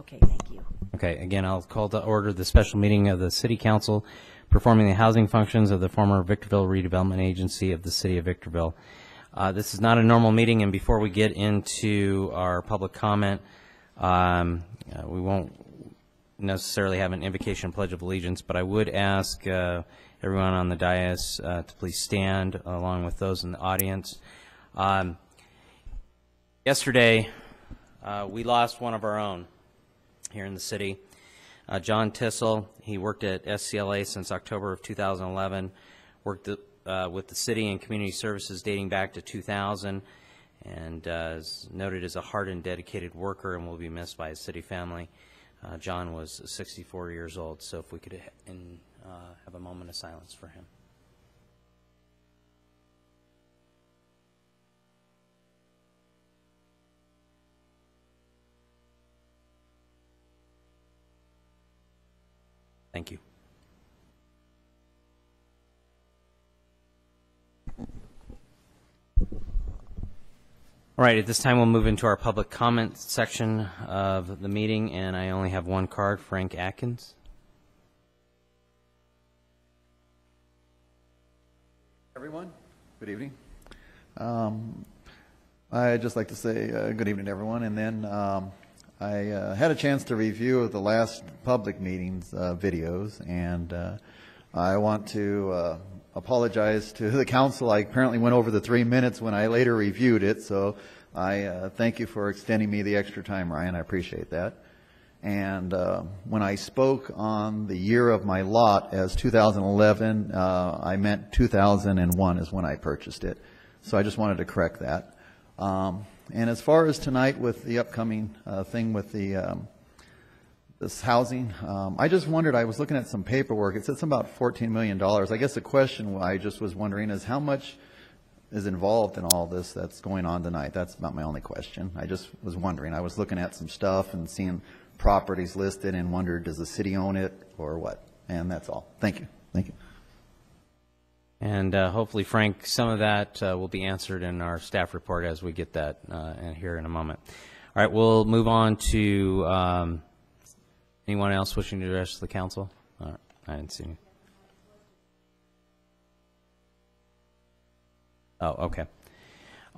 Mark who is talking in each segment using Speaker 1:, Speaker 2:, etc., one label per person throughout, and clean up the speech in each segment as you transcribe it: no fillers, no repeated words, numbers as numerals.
Speaker 1: Okay, thank you.
Speaker 2: Okay, again, I'll call to order the special meeting of the City Council performing the housing functions of the former Victorville Redevelopment Agency of the City of Victorville. This is not a normal meeting, and before we get into our public comment, we won't necessarily have an invocation and pledge of allegiance, but I would ask everyone on the dais to please stand along with those in the audience. Yesterday, we lost one of our own here in the city. John Tissell, he worked at SCLA since October of 2011, worked with the city and community services dating back to 2000, and is noted as a hard and dedicated worker and will be missed by his city family. John was 64 years old, so if we could have a moment of silence for him. Thank you. All right, at this time we'll move into our public comment section of the meeting, and I only have one card, Frank Atkins.
Speaker 3: Everyone, good evening. I'd just like to say good evening to everyone, and then I had a chance to review the last public meetings videos, and I want to apologize to the council. I apparently went over the 3 minutes when I later reviewed it, so I thank you for extending me the extra time, Ryan. I appreciate that. And when I spoke on the year of my lot as 2011, I meant 2001 is when I purchased it. So I just wanted to correct that. And as far as tonight with the upcoming thing with the this housing, I just wondered, I was looking at some paperwork, it said something about $14 million. I guess the question I just was wondering is how much is involved in all this that's going on tonight? That's not my only question. I just was wondering. I was looking at some stuff and seeing properties listed and wondered, does the city own it or what? And that's all. Thank you. Thank you.
Speaker 2: And hopefully, Frank, some of that will be answered in our staff report as we get that here in a moment. All right, we'll move on to anyone else wishing to address the council? All right, I didn't see any. Oh, okay.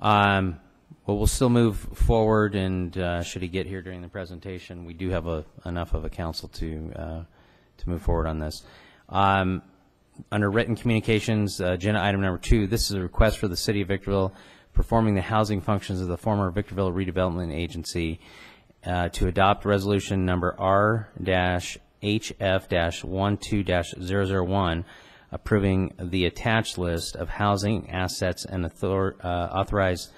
Speaker 2: Well, we'll still move forward, and should he get here during the presentation, we do have enough of a council to move forward on this. Under written communications, agenda item number 2, this is a request for the City of Victorville performing the housing functions of the former Victorville Redevelopment Agency to adopt resolution number R-HF-12-001 approving the attached list of housing assets and authorize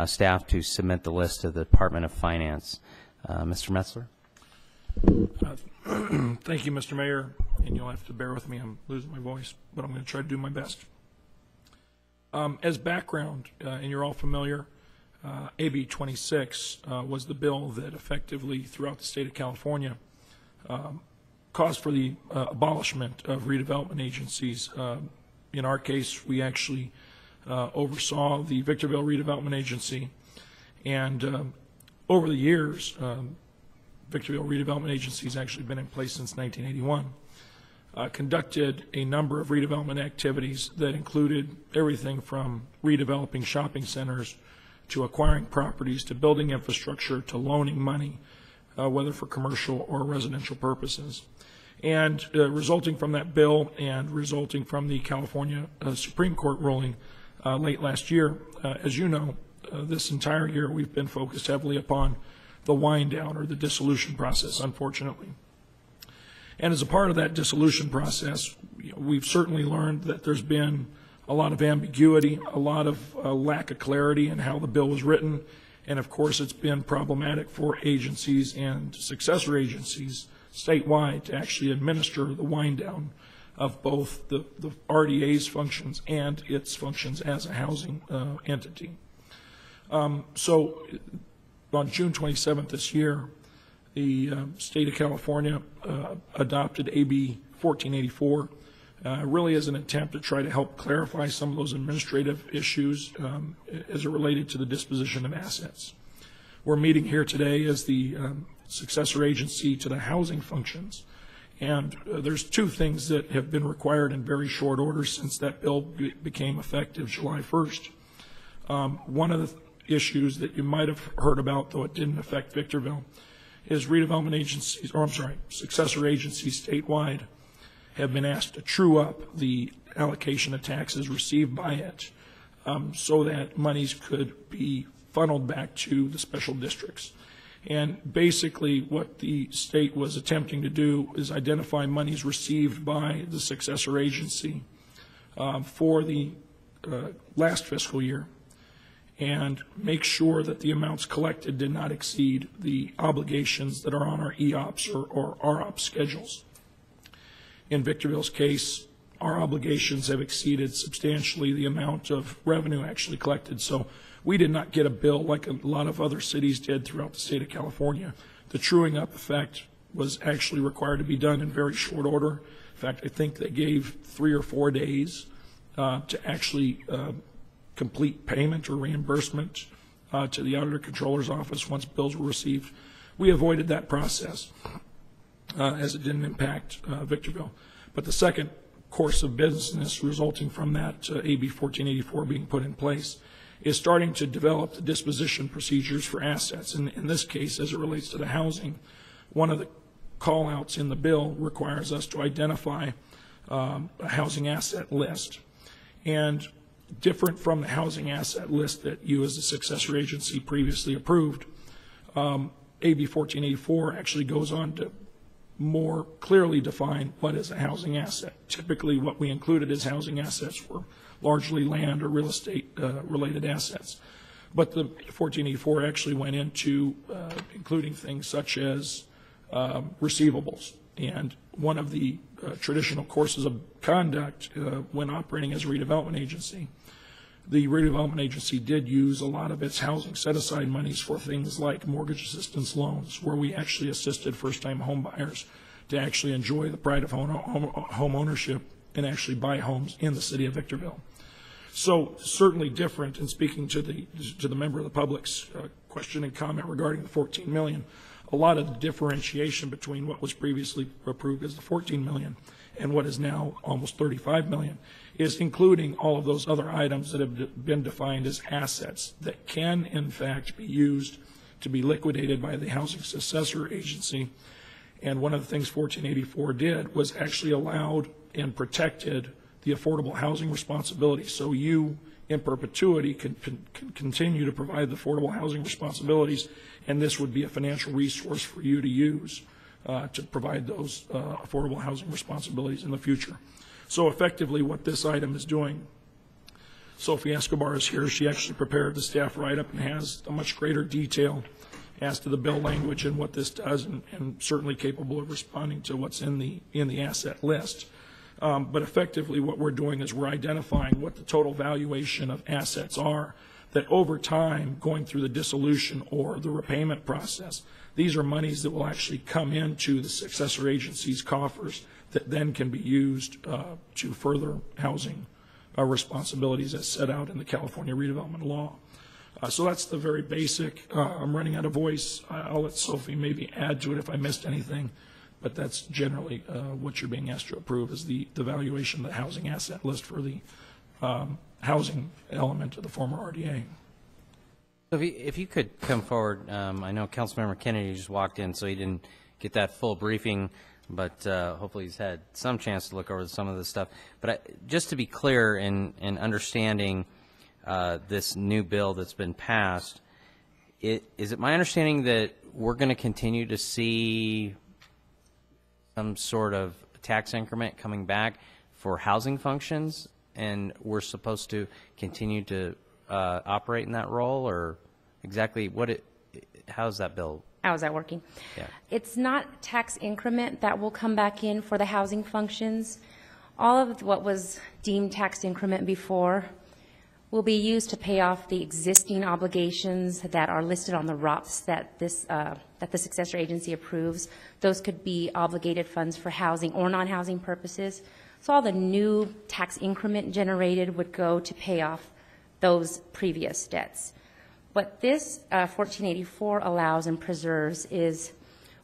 Speaker 2: staff to submit the list to the Department of Finance. Mr. Metzler?
Speaker 4: Thank you, Mr. Mayor, and you'll have to bear with me. I'm losing my voice, but I'm going to try to do my best. As background, and you're all familiar, AB 26 was the bill that effectively, throughout the state of California, caused for the abolishment of redevelopment agencies. In our case, we actually oversaw the Victorville Redevelopment Agency, and over the years, Victorville Redevelopment Agency has actually been in place since 1981. Conducted a number of redevelopment activities that included everything from redeveloping shopping centers to acquiring properties to building infrastructure to loaning money, whether for commercial or residential purposes. And resulting from that bill and resulting from the California Supreme Court ruling late last year, as you know, this entire year we've been focused heavily upon the wind down or the dissolution process, unfortunately. And as a part of that dissolution process, we've certainly learned that there's been a lot of ambiguity, a lot of lack of clarity in how the bill was written, and of course it's been problematic for agencies and successor agencies statewide to actually administer the wind down of both the RDA's functions and its functions as a housing entity. So on June 27th this year, the state of California adopted AB 1484, really as an attempt to try to help clarify some of those administrative issues as it related to the disposition of assets. We're meeting here today as the successor agency to the housing functions. And there's two things that have been required in very short order since that bill became effective July 1st. One of the issues that you might have heard about, though it didn't affect Victorville, is redevelopment agencies, successor agencies statewide have been asked to true up the allocation of taxes received by it so that monies could be funneled back to the special districts. And basically what the state was attempting to do is identify monies received by the successor agency for the last fiscal year and make sure that the amounts collected did not exceed the obligations that are on our EOPS or ROPS schedules. In Victorville's case, our obligations have exceeded substantially the amount of revenue actually collected. So we did not get a bill like a lot of other cities did throughout the state of California. The truing up effect was actually required to be done in very short order. In fact, I think they gave 3 or 4 days to actually complete payment or reimbursement to the Auditor Controller's Office once bills were received. We avoided that process as it didn't impact Victorville. But the second course of business resulting from that AB 1484 being put in place is starting to develop the disposition procedures for assets. And in this case, as it relates to the housing, one of the call-outs in the bill requires us to identify a housing asset list. And different from the housing asset list that you as the successor agency previously approved, AB 1484 actually goes on to more clearly define what is a housing asset. Typically what we included as housing assets were largely land or real estate related assets. But the 1484 actually went into including things such as receivables. And one of the traditional courses of conduct when operating as a redevelopment agency, the redevelopment agency did use a lot of its housing set-aside monies for things like mortgage assistance loans, where we actually assisted first-time home buyers to actually enjoy the pride of home ownership and actually buy homes in the city of Victorville. So certainly different, in speaking to the member of the public's question and comment regarding the $14 million, a lot of the differentiation between what was previously approved as the $14 million and what is now almost $35 million is including all of those other items that have been defined as assets that can in fact be used to be liquidated by the housing successor agency. And one of the things 1484 did was actually allowed and protected the affordable housing responsibility. So you in perpetuity can continue to provide the affordable housing responsibilities, and this would be a financial resource for you to use to provide those affordable housing responsibilities in the future. So effectively what this item is doing, Sophie Escobar is here. She actually prepared the staff write-up and has a much greater detail as to the bill language and what this does, and certainly capable of responding to what's in the asset list. But effectively what we're doing is we're identifying what the total valuation of assets are that over time, going through the dissolution or the repayment process, these are monies that will actually come into the successor agency's coffers that then can be used to further housing responsibilities as set out in the California redevelopment law. So that's the very basic. I'm running out of voice. I'll let Sophie maybe add to it if I missed anything, but that's generally what you're being asked to approve is the valuation of the housing asset list for the housing element of the former RDA.
Speaker 2: So if you could come forward, I know Councilmember Kennedy just walked in, so he didn't get that full briefing, but hopefully he's had some chance to look over some of this stuff. But just to be clear in understanding this new bill that's been passed, is it my understanding that we're going to continue to see some sort of tax increment coming back for housing functions, and we're supposed to continue to operate in that role, or exactly how's that bill?
Speaker 1: How is that working?
Speaker 2: Yeah.
Speaker 1: It's not tax increment that will come back in for the housing functions. All of what was deemed tax increment before will be used to pay off the existing obligations that are listed on the ROPS that the successor agency approves. Those could be obligated funds for housing or non-housing purposes. So all the new tax increment generated would go to pay off those previous debts. What this 1484 allows and preserves is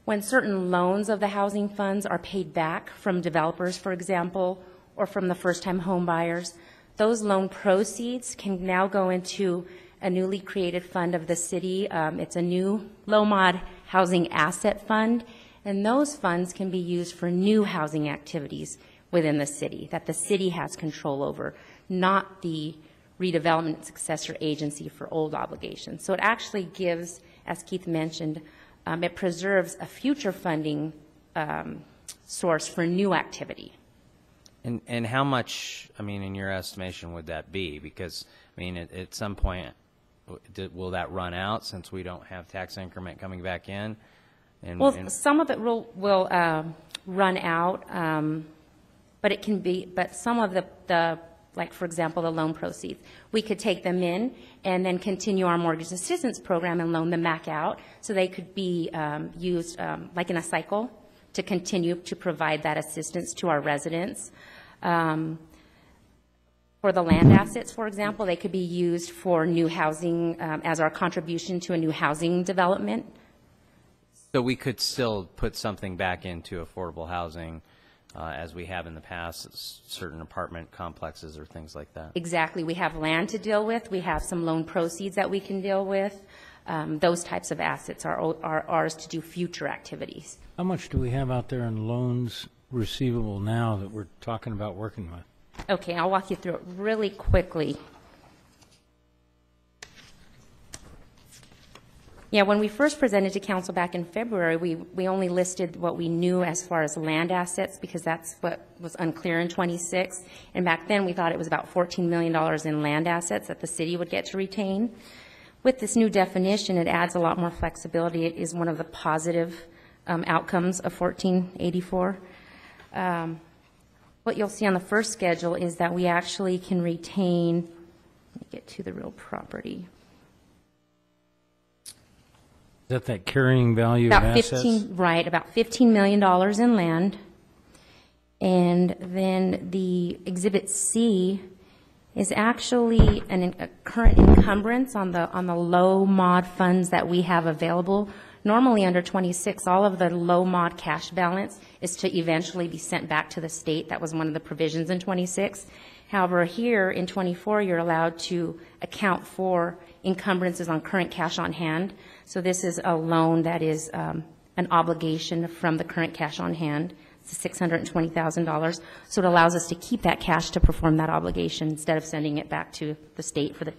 Speaker 1: when certain loans of the housing funds are paid back from developers, for example, or from the first-time home buyers, those loan proceeds can now go into a newly created fund of the city. It's a new low-mod housing asset fund, and those funds can be used for new housing activities within the city that the city has control over, not the redevelopment successor agency for old obligations. So it actually gives, as Keith mentioned, it preserves a future funding source for new activity.
Speaker 2: And how much, I mean, in your estimation, would that be? Because, I mean, at some point, will that run out since we don't have tax increment coming back in?
Speaker 1: Well, some of it will run out, but it can be, but some of the, like, for example, the loan proceeds, we could take them in and then continue our mortgage assistance program and loan them back out, so they could be used like in a cycle to continue to provide that assistance to our residents. For the land assets, for example, they could be used for new housing as our contribution to a new housing development.
Speaker 2: So we could still put something back into affordable housing as we have in the past, certain apartment complexes or things like that.
Speaker 1: Exactly. We have land to deal with. We have some loan proceeds that we can deal with. Those types of assets are ours to do future activities.
Speaker 5: How much do we have out there in loans receivable now that we're talking about working with?
Speaker 1: Okay, I'll walk you through it really quickly. Yeah, when we first presented to council back in February, we only listed what we knew as far as land assets because that's what was unclear in 26. And back then we thought it was about $14 million in land assets that the city would get to retain. With this new definition, it adds a lot more flexibility. It is one of the positive outcomes of 1484. What you'll see on the first schedule is that we actually can retain, let me get to the real property.
Speaker 5: Is that carrying value
Speaker 1: About
Speaker 5: of assets?
Speaker 1: 15, right, about $15 million in land. And then the Exhibit C is actually a current encumbrance on the low mod funds that we have available. Normally under 26, all of the low mod cash balance is to eventually be sent back to the state. That was one of the provisions in 26. However, here in 24, you're allowed to account for encumbrances on current cash on hand. So this is a loan that is an obligation from the current cash on hand. It's $620,000. So it allows us to keep that cash to perform that obligation instead of sending it back to the state for the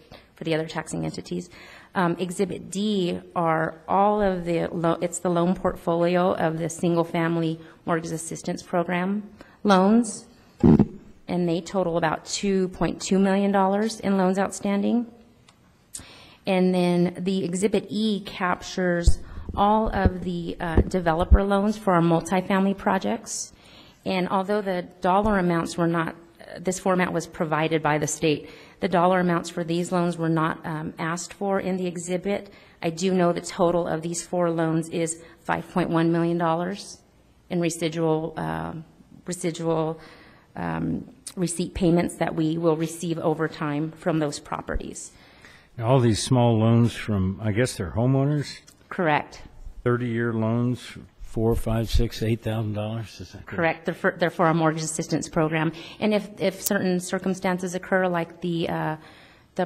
Speaker 1: other taxing entities. Exhibit D are all of it's the loan portfolio of the single-family mortgage assistance program loans, and they total about $2.2 million in loans outstanding. And then the Exhibit E captures all of the developer loans for our multifamily projects. And although the dollar amounts were not, this format was provided by the state, the dollar amounts for these loans were not asked for in the exhibit. I do know the total of these 4 loans is $5.1 million in residual receipt payments that we will receive over time from those properties.
Speaker 5: Now, all these small loans from, I guess they're homeowners?
Speaker 1: Correct.
Speaker 5: 30-year loans, $4,000, $5,000, $6,000, $8,000? Is that
Speaker 1: correct? They're for our mortgage assistance program. And if certain circumstances occur, like the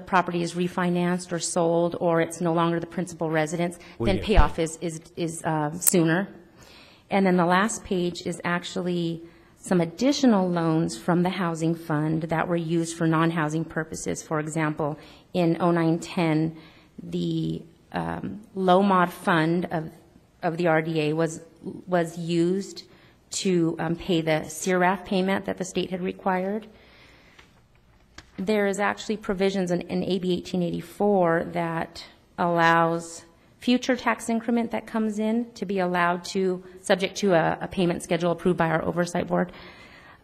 Speaker 1: property is refinanced or sold, or it's no longer the principal residence, then payoff is sooner. And then the last page is actually some additional loans from the housing fund that were used for non-housing purposes. For example, in 0910, the low mod fund of the RDA was used to pay the CRAF payment that the state had required. There is actually provisions in AB 1884 that allows future tax increment that comes in to be allowed to, subject to a payment schedule approved by our oversight board,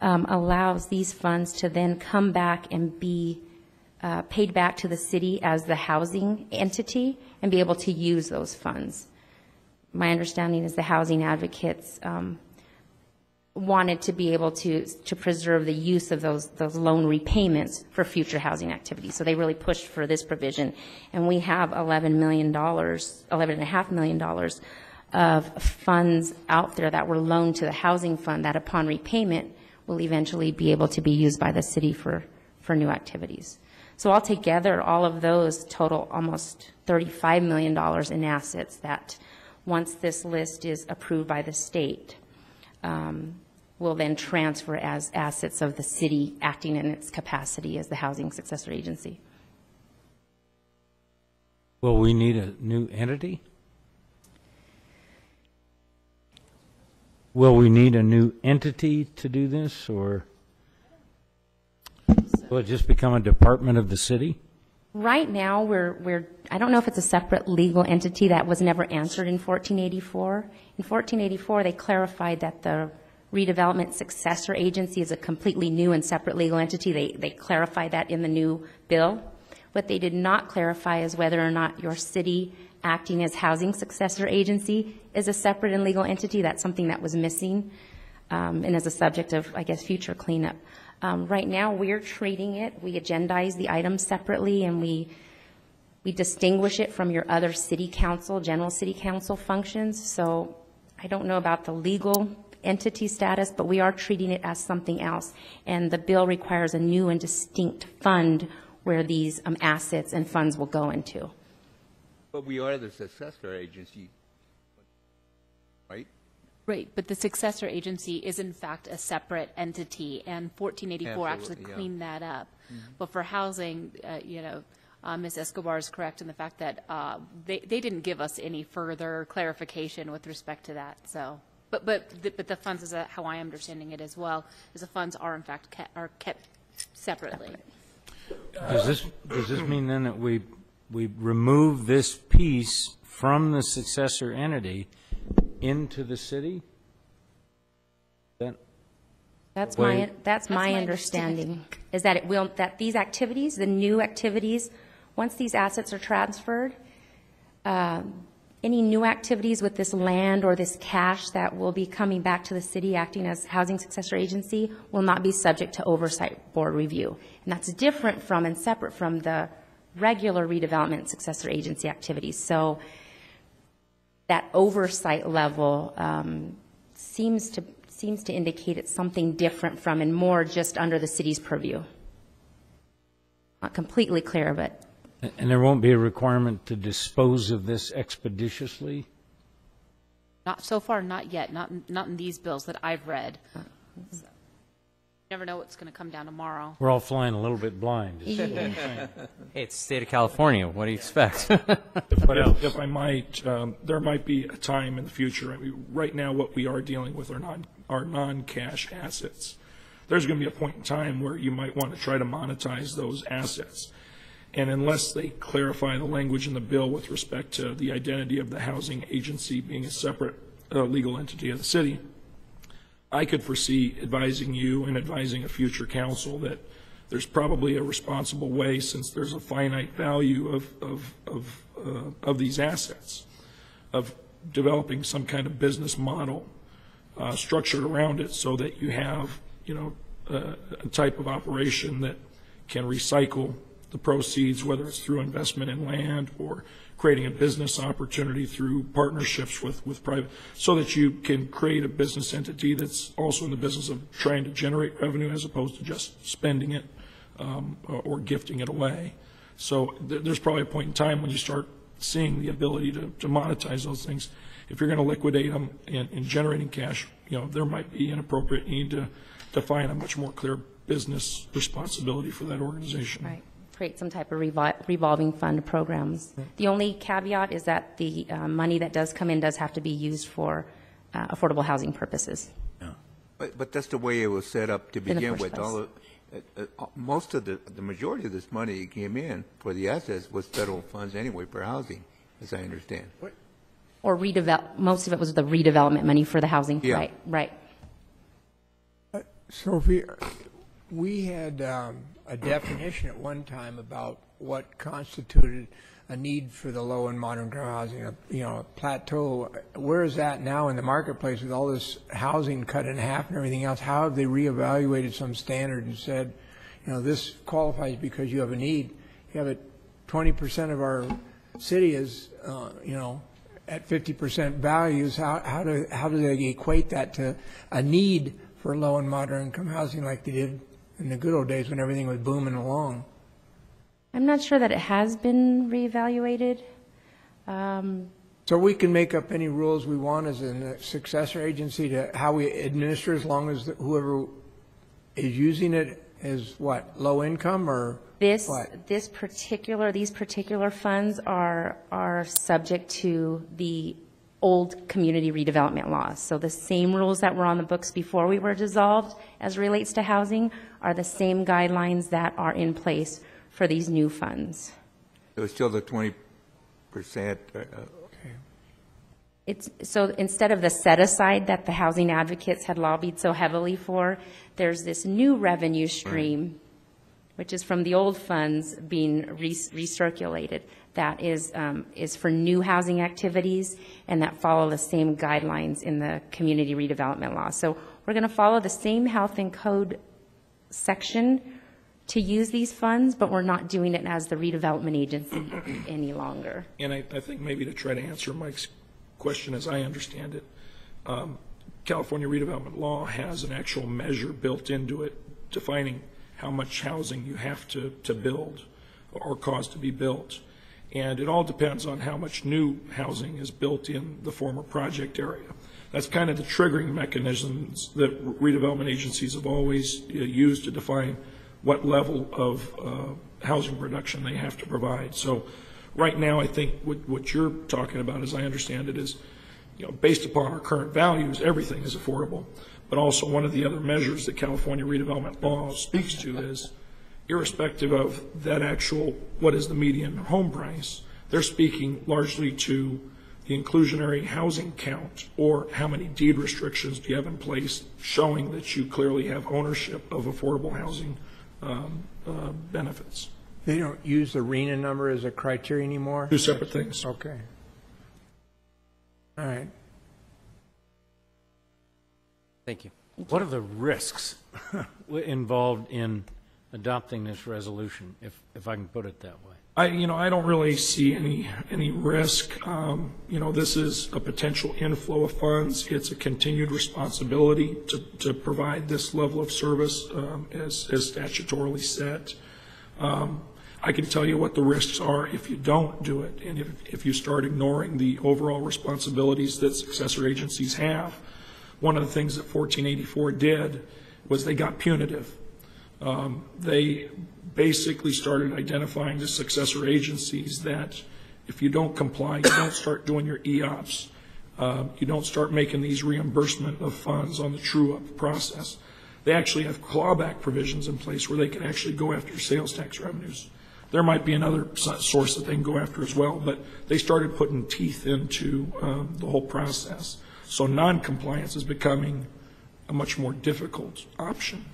Speaker 1: allows these funds to then come back and be paid back to the city as the housing entity and be able to use those funds. My understanding is the housing advocates wanted to be able to preserve the use of those loan repayments for future housing activities. So they really pushed for this provision. And we have $11.5 million of funds out there that were loaned to the housing fund that upon repayment will eventually be able to be used by the city for new activities. So altogether, all of those total almost $35 million in assets that, once this list is approved by the state, will then transfer as assets of the city acting in its capacity as the housing successor agency.
Speaker 5: Will we need a new entity? Will we need a new entity to do this, or will it just become a department of the city?
Speaker 1: Right now, I don't know if it's a separate legal entity. That was never answered in 1484. In 1484, they clarified that the redevelopment successor agency is a completely new and separate legal entity. They clarified that in the new bill. What they did not clarify is whether or not your city acting as housing successor agency is a separate and legal entity. That's something that was missing and as a subject of, I guess, future cleanup. Right now, we're treating it, we agendize the items separately, and we distinguish it from your other city council, general city council functions. So I don't know about the legal entity status, but we are treating it as something else. And the bill requires a new and distinct fund where these assets and funds will go into.
Speaker 6: But we are the successor agency, right?
Speaker 7: Right, but the successor agency is in fact a separate entity, and 1484 actually
Speaker 6: Absolutely, yeah.
Speaker 7: cleaned that up. But for housing, Ms. Escobar is correct in the fact that they didn't give us any further clarification with respect to that. So, but the funds, is how I am understanding it as well, is the funds are in fact kept separately.
Speaker 5: Does this mean then that we remove this piece from the successor entity into the city?
Speaker 1: That's
Speaker 5: Wait.
Speaker 1: my understanding, is that it will, that these activities, the new activities, once these assets are transferred, any new activities with this land or this cash that will be coming back to the city acting as housing successor agency will not be subject to oversight board review. And that's different from and separate from the regular redevelopment successor agency activities. So that oversight level seems to indicate it's something different from and more just under the city's purview. Not completely clear, but.
Speaker 5: And there won't be a requirement to dispose of this expeditiously?
Speaker 7: Not so far, not yet, not in these bills that I've read. So, you never know what's going to come down tomorrow.
Speaker 5: We're all flying a little bit blind.
Speaker 2: Hey, it's the state of California. What do you expect?
Speaker 4: But if I might, there might be a time in the future. I mean, right now, what we are dealing with are non-cash assets. There's going to be a point in time where you might want to try to monetize those assets. And unless they clarify the language in the bill with respect to the identity of the housing agency being a separate legal entity of the city, I could foresee advising you and advising a future council that there's probably a responsible way, since there's a finite value of these assets, of developing some kind of business model structured around it, so that you have, a type of operation that can recycle the proceeds, whether it's through investment in land or creating a business opportunity through partnerships with private, so that you can create a business entity that's also in the business of trying to generate revenue as opposed to just spending it or gifting it away. So there's probably a point in time when you start seeing the ability to monetize those things. If you're going to liquidate them in generating cash, there might be an appropriate need to define a much more clear business responsibility for that organization.
Speaker 1: Right. Create some type of revolving fund programs. The only caveat is that the money that does come in does have to be used for affordable housing purposes.
Speaker 6: But that's the way it was set up to
Speaker 1: the
Speaker 6: begin
Speaker 1: first
Speaker 6: with. Most of the majority of this money that came in for the assets was federal funds anyway for housing, as I understand.
Speaker 1: Or most of it was the redevelopment money for the housing.
Speaker 6: Yeah.
Speaker 1: Right.
Speaker 8: Sophie, we had a definition at one time about what constituted a need for the low and modern housing, a plateau. Where is that now in the marketplace with all this housing cut in half and everything else? How have they reevaluated some standard and said, this qualifies because you have a need? You have 20% of our city is, at 50% values, how do they equate that to a need for low and moderate income housing like they did in the good old days when everything was booming along?
Speaker 1: I'm not sure that it has been reevaluated.
Speaker 8: So we can make up any rules we want as a successor agency to how we administer, as long as whoever is using it is what, low income or what?
Speaker 1: These particular funds are subject to the old community redevelopment laws. So the same rules that were on the books before we were dissolved as relates to housing are the same guidelines that are in place for these new funds.
Speaker 6: So it's still the 20%.
Speaker 1: So instead of the set aside that the housing advocates had lobbied so heavily for, there's this new revenue stream, which is from the old funds being recirculated, that is for new housing activities and that follow the same guidelines in the community redevelopment law. So we're going to follow the same health and code section to use these funds, but we're not doing it as the redevelopment agency any longer.
Speaker 4: And I think maybe to try to answer Mike's question as I understand it, California redevelopment law has an actual measure built into it defining how much housing you have to build or cause to be built. And it all depends on how much new housing is built in the former project area. That's kind of the triggering mechanisms that redevelopment agencies have always used to define what level of housing production they have to provide. So right now, I think what you're talking about, as I understand it, is, based upon our current values, everything is affordable. But also one of the other measures that California redevelopment law speaks to is, irrespective of that actual, what is the median home price, they're speaking largely to the inclusionary housing count, or how many deed restrictions do you have in place showing that you clearly have ownership of affordable housing benefits.
Speaker 8: They don't use the RENA number as a criteria anymore?
Speaker 4: Two separate things.
Speaker 8: Okay. All right.
Speaker 2: Thank you.
Speaker 5: What are the risks involved in adopting this resolution, if I can put it that way?
Speaker 4: I don't really see any risk. This is a potential inflow of funds. It's a continued responsibility to provide this level of service as statutorily set. I can tell you what the risks are if you don't do it, and if you start ignoring the overall responsibilities that successor agencies have. One of the things that 1484 did was they got punitive. They basically started identifying the successor agencies that if you don't comply, you don't start doing your EOPS, you don't start making these reimbursement of funds on the true-up process. They actually have clawback provisions in place where they can actually go after sales tax revenues. There might be another source that they can go after as well, but they started putting teeth into the whole process. So non-compliance is becoming a much more difficult option.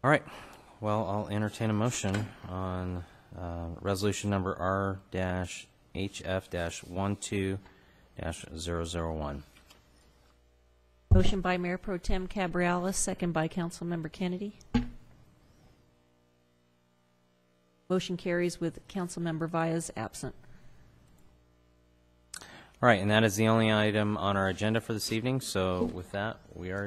Speaker 2: All right. Well, I'll entertain a motion on resolution number R-HF-12-001.
Speaker 9: Motion by Mayor Pro Tem Cabrialis, second by Councilmember Kennedy. Motion carries with Councilmember Valles absent.
Speaker 2: All right, and that is the only item on our agenda for this evening. So with that, we are